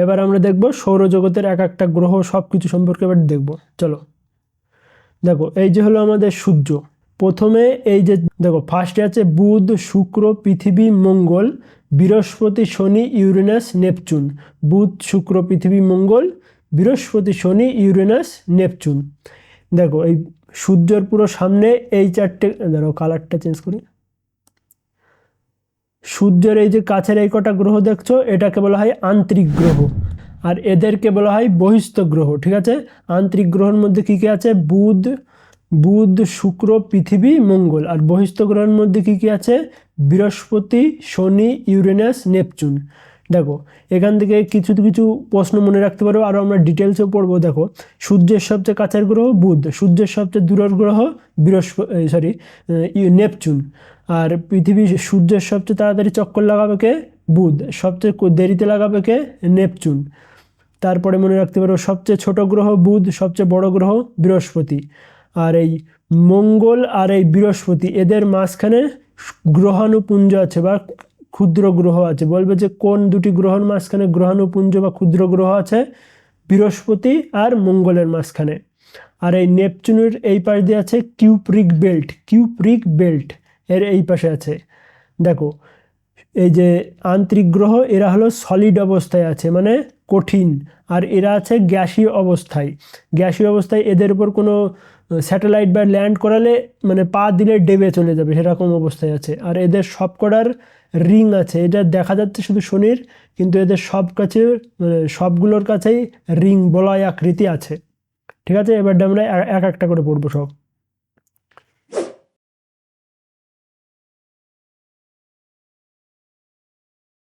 এবার আমরা দেখব সৌরজগতের এক একটা গ্রহ সব কিছু সম্পর্কে এবার দেখব। চলো দেখো, এই যে হলো আমাদের সূর্য। প্রথমে এই যে দেখো, ফার্স্টে আছে বুধ, শুক্র, পৃথিবী, মঙ্গল, বৃহস্পতি, শনি, ইউরেনাস, নেপচুন। বুধ, শুক্র, পৃথিবী, মঙ্গল, বৃহস্পতি, শনি, ইউরেনাস, নেপচুন। দেখো এই সূর্যের পুরো সামনে এই চারটে, দেখো কালারটা চেঞ্জ করি। সূর্যের এই যে কাছের এই কটা গ্রহ দেখছো, এটাকে বলা হয় আন্তরিক গ্রহ, আর এদেরকে বলা হয় বহিস্থ গ্রহ। ঠিক আছে, আন্তরিক গ্রহের মধ্যে কি কি আছে? বুধ, শুক্র, পৃথিবী, মঙ্গল। আর বহিস্থ গ্রহের মধ্যে কি কি আছে? বৃহস্পতি, শনি, ইউরেনাস, নেপচুন। দেখো এখান থেকে কিছু কিছু প্রশ্ন মনে রাখতে পারো, আরও আমরা ডিটেলসেও পড়বো। দেখো, সূর্যের সবচেয়ে কাছের গ্রহ বুধ, সূর্যের সবচেয়ে দূরের গ্রহ নেপচুন। আর পৃথিবী, সূর্যের সবচেয়ে তাড়াতাড়ি চক্কর লাগাবে কে? বুধ। সবচেয়ে দেরিতে লাগাবে কে? নেপচুন। তারপরে মনে রাখতে পারো সবচেয়ে ছোট গ্রহ বুধ, সবচেয়ে বড় গ্রহ বৃহস্পতি। আর এই মঙ্গল আর এই বৃহস্পতি, এদের মাঝখানে গ্রহাণুপুঞ্জ আছে বা ক্ষুদ্র গ্রহ আছে। বলবে যে কোন দুটি গ্রহের মাঝখানে গ্রহাণুপুঞ্জ বা ক্ষুদ্র গ্রহ আছে? বৃহস্পতি আর মঙ্গলের মাঝখানে। আর এই নেপচুনের এই পাশ দিয়ে আছে কিউপ্রিক বেল্ট এর এই পাশে আছে। দেখো এই যে আন্তরিক গ্রহ, এরা হলো সলিড অবস্থায় আছে, মানে কঠিন। আর এরা আছে গ্যাসীয় অবস্থায়। গ্যাসীয় অবস্থায় এদের উপর কোনো স্যাটেলাইট বা ল্যান্ড করালে মানে পা দিলে ডেবে চলে যাবে, সেরকম অবস্থায় আছে। আর এদের সব কটার রিং আছে, এটা দেখা যাচ্ছে শুধু শনির, কিন্তু এদের সব কাছে মানে সবগুলোর কাছেই রিং বলয় আকৃতি আছে। ঠিক আছে, এবার আমরা এক একটা করে পড়বো সব।